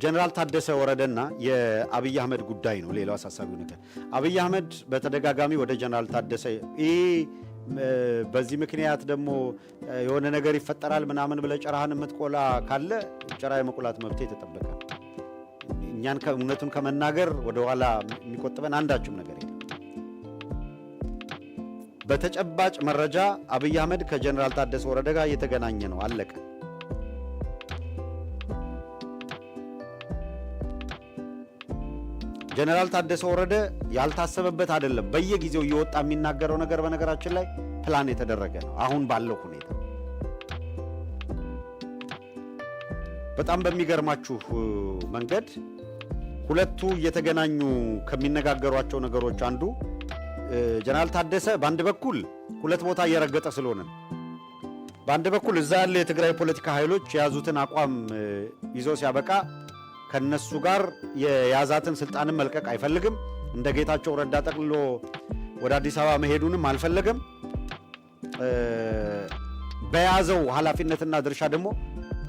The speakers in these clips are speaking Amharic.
ጀነራል ታደሰ ወረደና የአብይ አህመድ ጉዳይ ነው ሌላው አሳሳቢው ነገር። አብይ አህመድ በተደጋጋሚ ወደ ጀነራል ታደሰ በዚህ ምክንያት ደግሞ የሆነ ነገር ይፈጠራል ምናምን ብለ ጨራህን የምትቆላ ካለ ጨራ የመቆላት መብት ተጠበቀ። እኛን ከእውነቱን ከመናገር ወደ ኋላ የሚቆጥበን አንዳችም ነገር የለም። በተጨባጭ መረጃ አብይ አህመድ ከጀነራል ታደሰ ወረደ ጋር እየተገናኘ ነው፣ አለቀ። ጀነራል ታደሰ ወረደ ያልታሰበበት አይደለም። በየጊዜው እየወጣ የሚናገረው ነገር በነገራችን ላይ ፕላን የተደረገ ነው። አሁን ባለው ሁኔታ በጣም በሚገርማችሁ መንገድ ሁለቱ እየተገናኙ ከሚነጋገሯቸው ነገሮች አንዱ ጀነራል ታደሰ በአንድ በኩል ሁለት ቦታ እየረገጠ ስለሆነ ነው። በአንድ በኩል እዛ ያለ የትግራይ ፖለቲካ ኃይሎች የያዙትን አቋም ይዞ ሲያበቃ ከነሱ ጋር የያዛትን ስልጣንን መልቀቅ አይፈልግም። እንደ ጌታቸው ረዳ ጠቅልሎ ወደ አዲስ አበባ መሄዱንም አልፈለገም። በያዘው ኃላፊነትና ድርሻ ደግሞ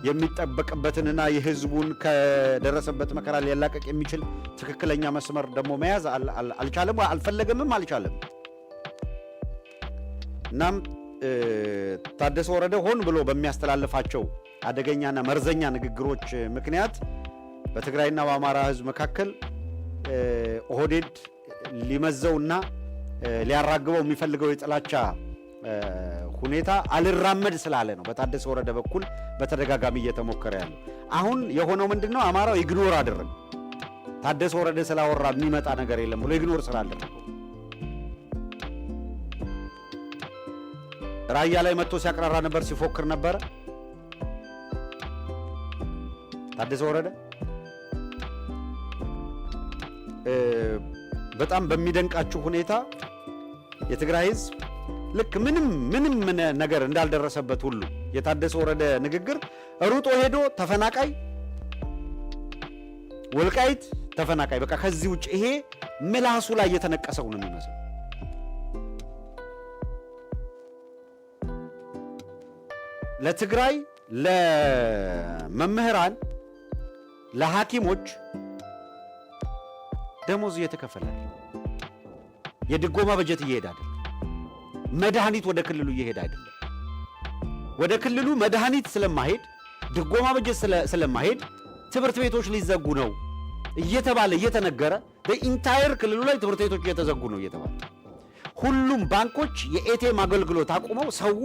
የሚጠበቅበትንና የህዝቡን ከደረሰበት መከራ ሊያላቀቅ የሚችል ትክክለኛ መስመር ደግሞ መያዝ አልቻለም፣ አልፈለገምም፣ አልቻለም። እናም ታደሰ ወረደ ሆን ብሎ በሚያስተላልፋቸው አደገኛና መርዘኛ ንግግሮች ምክንያት በትግራይና በአማራ ህዝብ መካከል ኦህዴድ ሊመዘውና ሊያራግበው የሚፈልገው የጥላቻ ሁኔታ አልራመድ ስላለ ነው በታደሰ ወረደ በኩል በተደጋጋሚ እየተሞከረ ያለው። አሁን የሆነው ምንድነው? አማራው ኢግኖር አደረገ። ታደሰ ወረደ ስላወራ የሚመጣ ነገር የለም ብሎ ኢግኖር ስላደረገው ራያ ላይ መጥቶ ሲያቀራራ ነበር፣ ሲፎክር ነበር ታደሰ ወረደ። በጣም በሚደንቃችሁ ሁኔታ የትግራይ ህዝብ ልክ ምንም ነገር እንዳልደረሰበት ሁሉ የታደሰ ወረደ ንግግር ሩጦ ሄዶ ተፈናቃይ ወልቃይት ተፈናቃይ በቃ ከዚህ ውጭ ይሄ ምላሱ ላይ የተነቀሰው ነው የሚመስለው። ለትግራይ ለመምህራን ለሐኪሞች ደሞዝ እየተከፈለ የድጎማ በጀት እየሄደ አይደለም። መድኃኒት ወደ ክልሉ እየሄደ አይደለም። ወደ ክልሉ መድኃኒት ስለማሄድ ድጎማ በጀት ስለማሄድ ትምህርት ቤቶች ሊዘጉ ነው እየተባለ እየተነገረ በኢንታየር ክልሉ ላይ ትምህርት ቤቶች እየተዘጉ ነው እየተባለ ሁሉም ባንኮች የኤቲኤም አገልግሎት አቁመው ሰው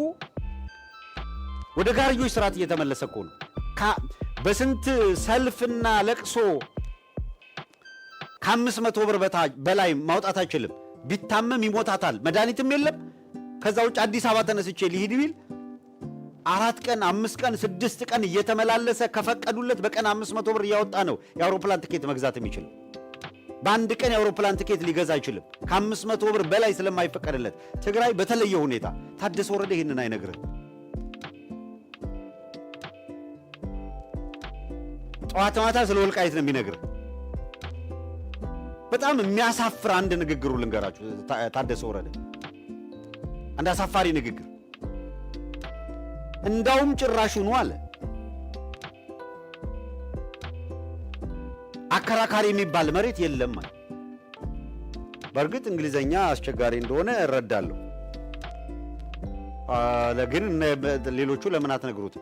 ወደ ጋርዮች ስርዓት እየተመለሰ እኮ ነው። በስንት ሰልፍና ለቅሶ ከ500 ብር በላይ ማውጣት አይችልም። ቢታመም ይሞታታል፣ መድኃኒትም የለም። ከዛ ውጭ አዲስ አበባ ተነስቼ ሊሄድ ቢል 4 ቀን 5 ቀን 6 ቀን እየተመላለሰ ከፈቀዱለት በቀን 500 ብር እያወጣ ነው የአውሮፕላን ትኬት መግዛት የሚችለው። በአንድ ቀን የአውሮፕላን ትኬት ሊገዛ አይችልም ከ500 ብር በላይ ስለማይፈቀድለት። ትግራይ በተለየ ሁኔታ ታደሰ ወረደ ይህንን አይነግርም። ጠዋት ማታ ስለ ወልቃይት ነው የሚነግርህ። በጣም የሚያሳፍር አንድ ንግግሩ ልንገራችሁ። ታደሰ ወረደ አንድ አሳፋሪ ንግግር። እንዳውም ጭራሹኑ አለ አከራካሪ የሚባል መሬት የለም አለ። በእርግጥ እንግሊዘኛ አስቸጋሪ እንደሆነ እረዳለሁ። ለግን ሌሎቹ ለምን አትነግሩት?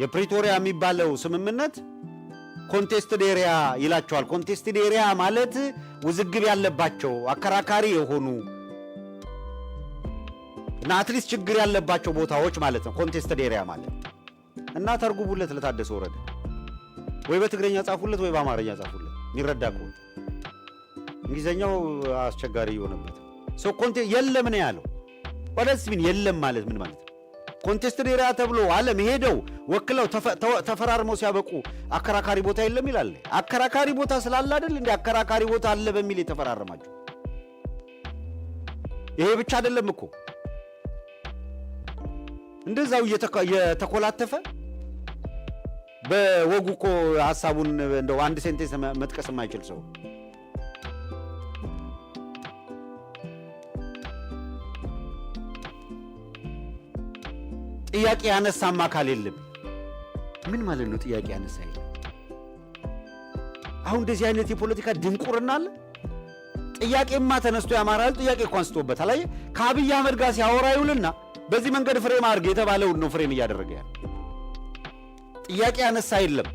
የፕሪቶሪያ የሚባለው ስምምነት ኮንቴስትድ ኤሪያ ይላቸዋል። ኮንቴስትድ ኤሪያ ማለት ውዝግብ ያለባቸው አከራካሪ የሆኑ እና አትሊስት ችግር ያለባቸው ቦታዎች ማለት ነው ኮንቴስትድ ኤሪያ ማለት። እና ተርጉሙለት ለታደሰ ወረደ፣ ወይ በትግረኛ ጻፉለት ወይ በአማርኛ ጻፉለት የሚረዳ ከሆነ። እንግሊዘኛው አስቸጋሪ የሆነበት ሰው የለም ነው ያለው። ወደስ ምን የለም ማለት ምን ማለት ነው? ኮንቴስትድ ኤሪያ ተብሎ ዓለም ሄደው ወክለው ተፈራርመው ሲያበቁ አከራካሪ ቦታ የለም ይላል። አከራካሪ ቦታ ስላለ አይደል እንዴ አከራካሪ ቦታ አለ በሚል የተፈራረማቸው? ይሄ ብቻ አይደለም እኮ እንደዛው የተኮላተፈ በወጉ እኮ ሐሳቡን እንደው አንድ ሴንቴንስ መጥቀስ የማይችል ሰው ጥያቄ ያነሳማ አካል የለም። ምን ማለት ነው ጥያቄ ያነሳ? አሁን እንደዚህ አይነት የፖለቲካ ድንቁርና አለ። ጥያቄማ ተነስቶ ያማራል ጥያቄ እኮ አንስቶበታል። አይ ከአብይ አህመድ ጋር ሲያወራ ይውልና በዚህ መንገድ ፍሬም አድርግ የተባለው ነው ፍሬም እያደረገ ያለ። ጥያቄ ያነሳ የለም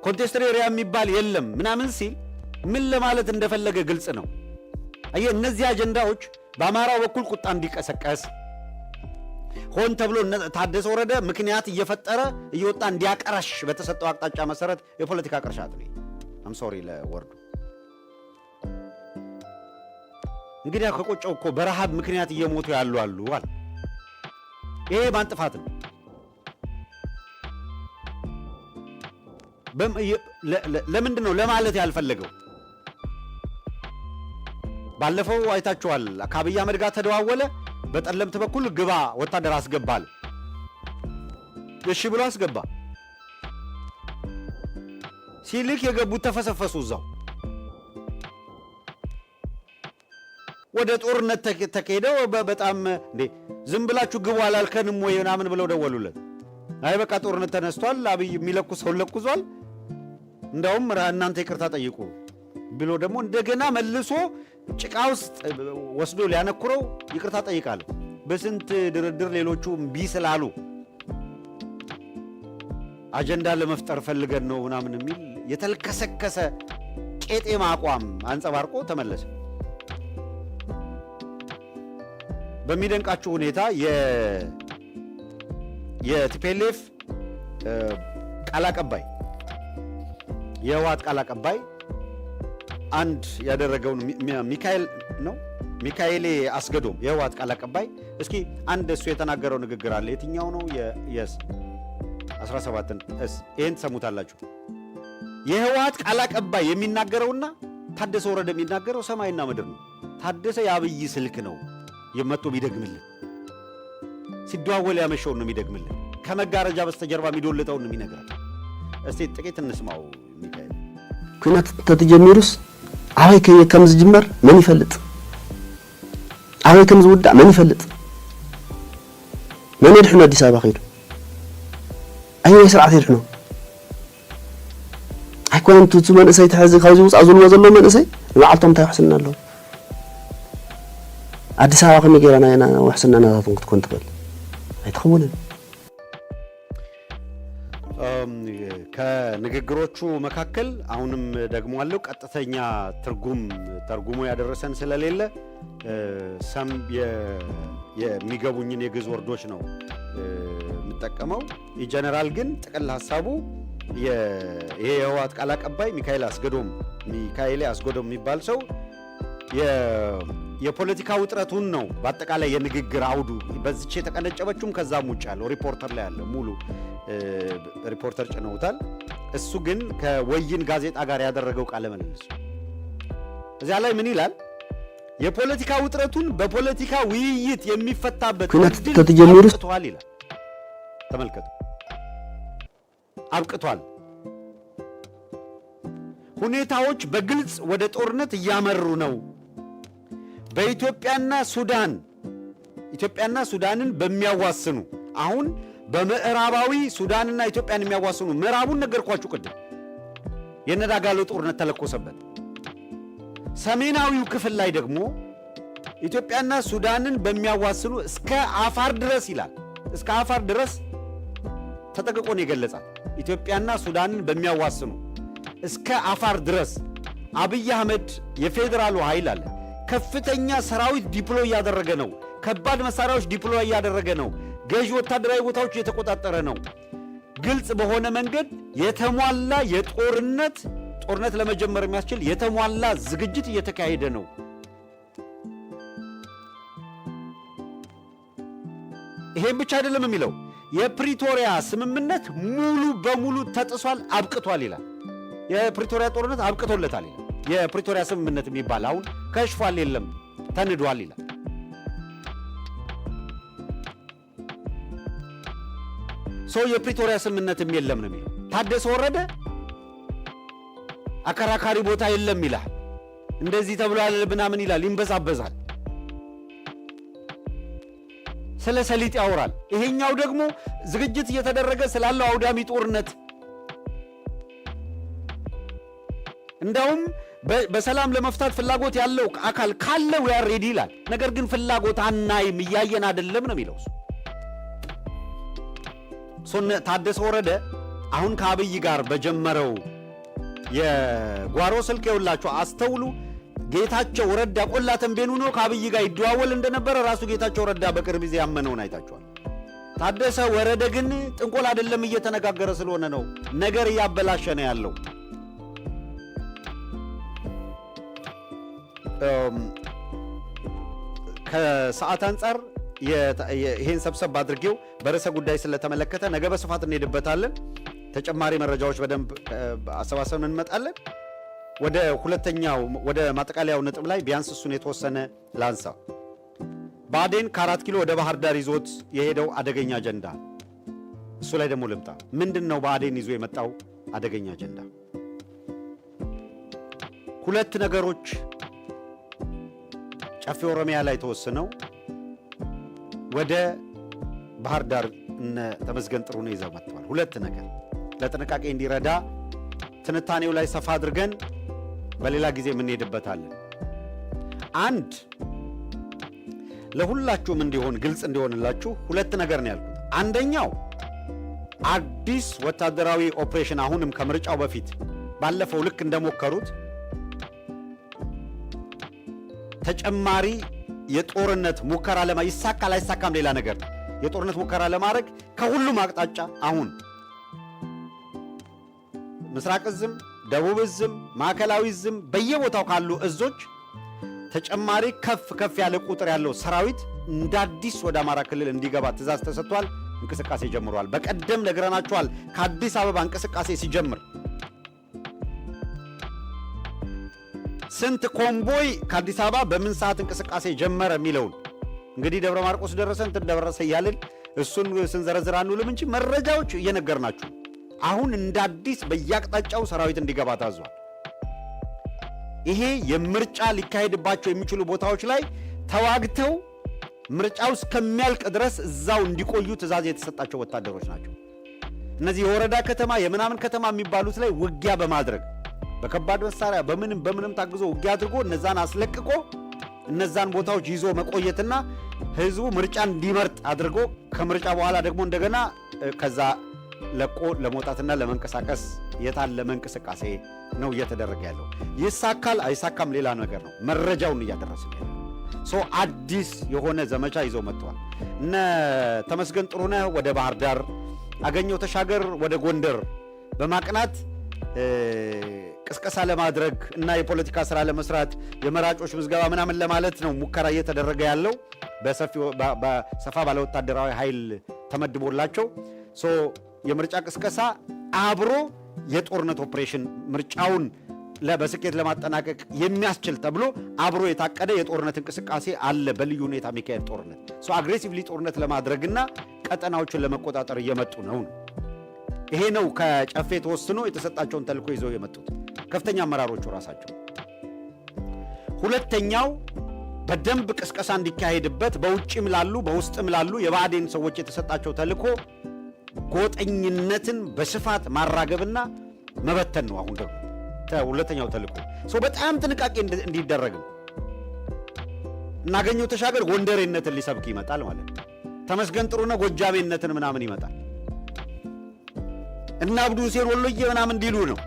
ኮንቴስተር ኤሪያ የሚባል የለም ምናምን ሲል ምን ለማለት እንደፈለገ ግልጽ ነው። አይ እነዚህ አጀንዳዎች በአማራው በኩል ቁጣ እንዲቀሰቀስ ሆን ተብሎ ታደሰ ወረደ ምክንያት እየፈጠረ እየወጣ እንዲያቀራሽ በተሰጠው አቅጣጫ መሰረት የፖለቲካ ቅርሻት ነው። አም ሶሪ ለወርዱ እንግዲህ ከቆጨው እኮ በረሃብ ምክንያት እየሞቱ ያሉ አሉ አለ። ይሄ ማን ጥፋት ነው? ለምንድን ነው ለማለት ያልፈለገው? ባለፈው አይታችኋል። ከአብይ አህመድ ጋር ተደዋወለ። በጠለምት በኩል ግባ ወታደር አስገባል። እሺ ብሎ አስገባ። ሲልክ የገቡት ተፈሰፈሱ እዛው። ወደ ጦርነት ተከሄደው በጣም እንዴ ዝም ብላችሁ ግቡ አላልከንም ወይ ምናምን ብለው ደወሉለት። አይ በቃ ጦርነት ተነስቷል፣ አብይ የሚለኩሰው ለኩዟል፣ እንደውም እናንተ ይቅርታ ጠይቁ ብሎ ደግሞ እንደገና መልሶ ጭቃ ውስጥ ወስዶ ሊያነክረው ይቅርታ ጠይቃል። በስንት ድርድር ሌሎቹ እምቢ ስላሉ አጀንዳ ለመፍጠር ፈልገን ነው ምናምን የሚል የተልከሰከሰ ቄጤማ አቋም አንጸባርቆ ተመለሰ። በሚደንቃችሁ ሁኔታ የቲፒኤልኤፍ ቃል አቀባይ የህወሓት ቃል አቀባይ አንድ ያደረገውን ሚካኤሌ አስገዶም የህወሓት ቃል አቀባይ እስኪ አንድ እሱ የተናገረው ንግግር አለ። የትኛው ነው? የስ 17 ይሄን ትሰሙታላችሁ። የህወሓት ቃል አቀባይ የሚናገረውና ታደሰ ወረደ የሚናገረው ሰማይና ምድር ነው። ታደሰ የአብይ ስልክ ነው የመጥቶ የሚደግምልን፣ ሲደዋወል ያመሸውን ነው የሚደግምልን፣ ከመጋረጃ በስተጀርባ የሚዶልጠውን ነው የሚነግረን። እስቲ ጥቂት እንስማው። ሚካኤል ኩናት ተጀሚሩስ አበይ ከም ዝጅመር መን ይፈልጥ? አበይ ከም ዝውዳእ መን ይፈልጥ? መን ይድሕኑ አዲስ አበባ ኸይዱ ኣየናይ ስርዓት ይድሕኑ? ኣይኮነን እቲ መንእሰይ ተሕዚ ካብዚ ውፃእ ዝብልዎ ዘሎ መንእሰይ ንባዕልቶም እንታይ ውሕስና ኣለዎ? አዲስ አበባ ከመይ ጌርና ኢና ውሕስና ናታቶም ክትኮን ትኽእል? ኣይትኸውንን። ከንግግሮቹ መካከል አሁንም ደግሞ አለው ቀጥተኛ ተርጉሞ ያደረሰን ስለሌለ ሰም የሚገቡኝን የግዕዝ ወርዶች ነው የምጠቀመው። የጀነራል ግን ጥቅል ሐሳቡ ይሄ የህወሓት ቃል አቀባይ ሚካኤሌ አስገዶም የሚባል ሰው የፖለቲካ ውጥረቱን ነው በአጠቃላይ የንግግር አውዱ በዚች የተቀነጨበችውም ከዛም ውጭ ያለው ሪፖርተር ላይ ያለ ሙሉ ሪፖርተር ጭነውታል። እሱ ግን ከወይን ጋዜጣ ጋር ያደረገው ቃለ ምልልስ እዚያ ላይ ምን ይላል? የፖለቲካ ውጥረቱን በፖለቲካ ውይይት የሚፈታበት አብቅቷል ይላል። ተመልከቱ፣ አብቅቷል። ሁኔታዎች በግልጽ ወደ ጦርነት እያመሩ ነው። በኢትዮጵያና ሱዳንን በሚያዋስኑ አሁን በምዕራባዊ ሱዳንና ኢትዮጵያን የሚያዋስኑ ምዕራቡን ነገርኳችሁ ቅድም የነዳጋሎ ጦርነት ተለኮሰበት። ሰሜናዊው ክፍል ላይ ደግሞ ኢትዮጵያና ሱዳንን በሚያዋስኑ እስከ አፋር ድረስ ይላል። እስከ አፋር ድረስ ተጠቅቆ ነው የገለጻል። ኢትዮጵያና ሱዳንን በሚያዋስኑ እስከ አፋር ድረስ አብይ አህመድ የፌዴራሉ ኃይል አለ ከፍተኛ ሰራዊት ዲፕሎይ እያደረገ ነው። ከባድ መሳሪያዎች ዲፕሎይ እያደረገ ነው። ገዥ ወታደራዊ ቦታዎች እየተቆጣጠረ ነው። ግልጽ በሆነ መንገድ የተሟላ ጦርነት ለመጀመር የሚያስችል የተሟላ ዝግጅት እየተካሄደ ነው። ይሄን ብቻ አይደለም የሚለው የፕሪቶሪያ ስምምነት ሙሉ በሙሉ ተጥሷል፣ አብቅቷል ይላል። የፕሪቶሪያ ጦርነት አብቅቶለታል ይላል። የፕሪቶሪያ ስምምነት የሚባል አሁን ከሽፏል፣ የለም ተንዷል ይላል። ሰው የፕሪቶሪያ ስምምነትም የለም ነው የሚለው። ታደሰ ወረደ አከራካሪ ቦታ የለም ይላል። እንደዚህ ተብሏል ምናምን ይላል፣ ይንበዛበዛል፣ ስለ ሰሊጥ ያወራል። ይሄኛው ደግሞ ዝግጅት እየተደረገ ስላለው አውዳሚ ጦርነት እንደውም በሰላም ለመፍታት ፍላጎት ያለው አካል ካለ we are ready ይላል። ነገር ግን ፍላጎት አናይም እያየን አይደለም ነው የሚለው። ታደሰ ወረደ አሁን ከአብይ ጋር በጀመረው የጓሮ ስልክ ይውላችሁ አስተውሉ። ጌታቸው ረዳ ቆላ ተንቤኑ ነው ከአብይ ጋር ይደዋወል እንደነበረ ራሱ ጌታቸው ረዳ በቅርብ ጊዜ ያመነውን አይታችኋል። ታደሰ ወረደ ግን ጥንቆል አይደለም እየተነጋገረ ስለሆነ ነው ነገር እያበላሸ ነው ያለው። ከሰዓት አንፃር ይሄን ሰብሰብ አድርጌው በርዕሰ ጉዳይ ስለተመለከተ ነገ በስፋት እንሄድበታለን። ተጨማሪ መረጃዎች በደንብ አሰባሰብን እንመጣለን። ወደ ማጠቃለያው ነጥብ ላይ ቢያንስ እሱን የተወሰነ ላንሳ። ብአዴን ከ4 ኪሎ ወደ ባህር ዳር ይዞት የሄደው አደገኛ አጀንዳ፣ እሱ ላይ ደግሞ ልምጣ። ምንድነው ብአዴን ይዞ የመጣው አደገኛ አጀንዳ? ሁለት ነገሮች ጨፌ ኦሮሚያ ላይ ተወስነው ወደ ባህር ዳር እነ ተመስገን ጥሩነህ ይዘው መጥተዋል። ሁለት ነገር ለጥንቃቄ እንዲረዳ ትንታኔው ላይ ሰፋ አድርገን በሌላ ጊዜ የምንሄድበታለን። አንድ ለሁላችሁም እንዲሆን ግልጽ እንዲሆንላችሁ ሁለት ነገር ነው ያልኩት። አንደኛው አዲስ ወታደራዊ ኦፕሬሽን አሁንም ከምርጫው በፊት ባለፈው ልክ እንደሞከሩት ተጨማሪ የጦርነት ሙከራ ይሳካል አይሳካም ሌላ ነገር ነው። የጦርነት ሙከራ ለማድረግ ከሁሉም አቅጣጫ አሁን ምስራቅ እዝም፣ ደቡብ እዝም፣ ማዕከላዊ እዝም በየቦታው ካሉ እዞች ተጨማሪ ከፍ ያለ ቁጥር ያለው ሰራዊት እንደ አዲስ ወደ አማራ ክልል እንዲገባ ትእዛዝ ተሰጥቷል። እንቅስቃሴ ጀምሯል። በቀደም ነግረናችኋል። ከአዲስ አበባ እንቅስቃሴ ሲጀምር ስንት ኮምቦይ ከአዲስ አበባ በምን ሰዓት እንቅስቃሴ ጀመረ የሚለውን እንግዲህ ደብረ ማርቆስ ደረሰ እንትን ደረሰ እያልን እሱን ስንዘረዝር አንውልም እንጂ መረጃዎች እየነገርናችሁ አሁን እንደ አዲስ በየአቅጣጫው ሰራዊት እንዲገባ ታዟል። ይሄ የምርጫ ሊካሄድባቸው የሚችሉ ቦታዎች ላይ ተዋግተው ምርጫው እስከሚያልቅ ድረስ እዛው እንዲቆዩ ትእዛዝ የተሰጣቸው ወታደሮች ናቸው። እነዚህ የወረዳ ከተማ የምናምን ከተማ የሚባሉት ላይ ውጊያ በማድረግ በከባድ መሳሪያ በምንም ታግዞ ውጊያ አድርጎ እነዛን አስለቅቆ እነዛን ቦታዎች ይዞ መቆየትና ህዝቡ ምርጫ እንዲመርጥ አድርጎ ከምርጫ በኋላ ደግሞ እንደገና ከዛ ለቆ ለመውጣትና ለመንቀሳቀስ የታለመ እንቅስቃሴ ነው እየተደረገ ያለው። ይሳካል አይሳካም ሌላ ነገር ነው። መረጃውን እያደረስን ያለው አዲስ የሆነ ዘመቻ ይዘው መጥተዋል። እነ ተመስገን ጥሩነህ ወደ ባህር ዳር፣ አገኘው ተሻገር ወደ ጎንደር በማቅናት ቅስቀሳ ለማድረግ እና የፖለቲካ ስራ ለመስራት የመራጮች ምዝገባ ምናምን ለማለት ነው ሙከራ እየተደረገ ያለው። በሰፋ ባለ ወታደራዊ ኃይል ተመድቦላቸው የምርጫ ቅስቀሳ አብሮ የጦርነት ኦፕሬሽን ምርጫውን በስኬት ለማጠናቀቅ የሚያስችል ተብሎ አብሮ የታቀደ የጦርነት እንቅስቃሴ አለ። በልዩ ሁኔታ የሚካሄድ ጦርነት አግሬሲቭሊ ጦርነት ለማድረግና ቀጠናዎችን ለመቆጣጠር እየመጡ ነው። ይሄ ነው ከጨፌ ተወስኖ የተሰጣቸውን ተልዕኮ ይዘው የመጡት ከፍተኛ አመራሮቹ ራሳቸው። ሁለተኛው በደንብ ቅስቀሳ እንዲካሄድበት በውጭም ላሉ በውስጥም ላሉ የብአዴን ሰዎች የተሰጣቸው ተልዕኮ ጎጠኝነትን በስፋት ማራገብና መበተን ነው። አሁን ደግሞ ሁለተኛው ተልዕኮ በጣም ጥንቃቄ እንዲደረግ ነው። እናገኘው ተሻገር ጎንደሬነትን ሊሰብክ ይመጣል ማለት ነው። ተመስገን ጥሩነህ ጎጃሜነትን ምናምን ይመጣል እና አብዱ ሁሴን ወሎዬ ምናምን እንዲሉ ነው።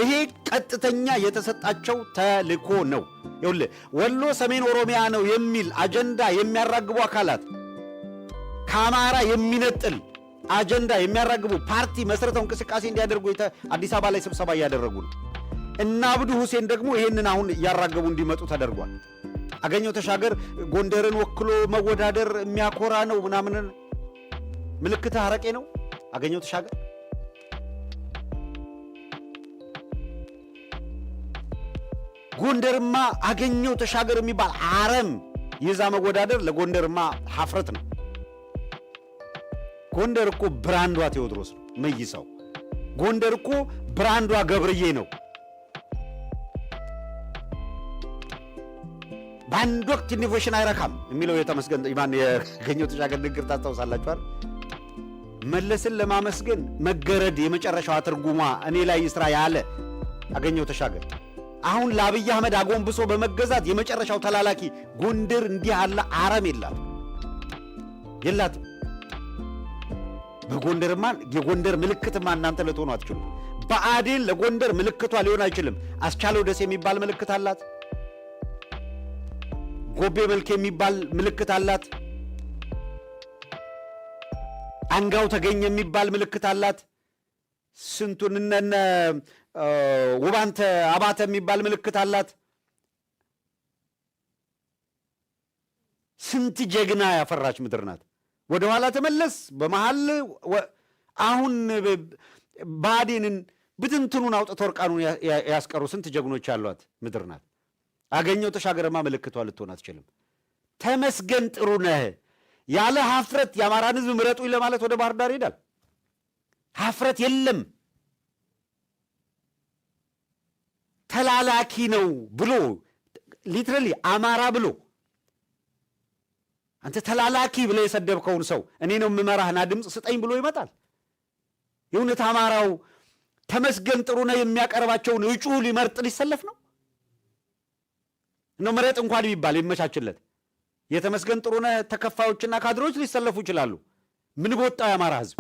ይሄ ቀጥተኛ የተሰጣቸው ተልዕኮ ነው። ይኸውልህ ወሎ ሰሜን ኦሮሚያ ነው የሚል አጀንዳ የሚያራግቡ አካላት ከአማራ የሚነጥል አጀንዳ የሚያራግቡ ፓርቲ መስርተው እንቅስቃሴ እንዲያደርጉ አዲስ አበባ ላይ ስብሰባ እያደረጉ ነው። እና አብዱ ሁሴን ደግሞ ይሄንን አሁን እያራገቡ እንዲመጡ ተደርጓል። አገኘው ተሻገር ጎንደርን ወክሎ መወዳደር የሚያኮራ ነው ምናምን ምልክት አረቄ ነው። አገኘው ተሻገር ጎንደርማ አገኘው ተሻገር የሚባል አረም ይዛ መወዳደር ለጎንደርማ ሀፍረት ነው። ጎንደር እኮ ብራንዷ ቴዎድሮስ ነው መይሳው። ጎንደር እኮ ብራንዷ ገብርዬ ነው። በአንድ ወቅት ኢኖቬሽን አይረካም የሚለው የተመስገን ያገኘው ተሻገር ንግግር ታስታውሳላችኋል። መለስን ለማመስገን መገረድ የመጨረሻው ትርጉሟ እኔ ላይ ይስራ ያለ አገኘው ተሻገር አሁን ለአብይ አህመድ አጎንብሶ በመገዛት የመጨረሻው ተላላኪ ጎንደር እንዲህ አለ አረም የላት በጎንደርማ የጎንደር ምልክትማ እናንተ ለተሆኑ አትችሉ በአዴን ለጎንደር ምልክቷ ሊሆን አይችልም አስቻለው ደስ የሚባል ምልክት አላት ጎቤ መልክ የሚባል ምልክት አላት አንጋው ተገኘ የሚባል ምልክት አላት ስንቱን እነነ ውባንተ አባተ የሚባል ምልክት አላት ስንት ጀግና ያፈራች ምድር ናት ወደ ኋላ ተመለስ በመሃል አሁን ባዴንን ብትንትኑን አውጥተው እርቃኑን ያስቀሩ ስንት ጀግኖች ያሏት ምድር ናት አገኘው ተሻገርማ ምልክቷ ልትሆን አትችልም ተመስገን ጥሩነህ ያለ ሀፍረት የአማራን ህዝብ ምረጡኝ ለማለት ወደ ባህር ዳር ይሄዳል ሀፍረት የለም ተላላኪ ነው ብሎ ሊትራሊ አማራ ብሎ አንተ ተላላኪ ብለ የሰደብከውን ሰው እኔ ነው የምመራህና ድምፅ ስጠኝ ብሎ ይመጣል የእውነት አማራው ተመስገን ጥሩነህ የሚያቀርባቸውን እጩ ሊመርጥ ሊሰለፍ ነው ምረጥ እንኳን ቢባል ይመቻችለት የተመስገን ጥሩነህ ተከፋዮችና ካድሮች ሊሰለፉ ይችላሉ ምን በወጣው የአማራ ህዝብ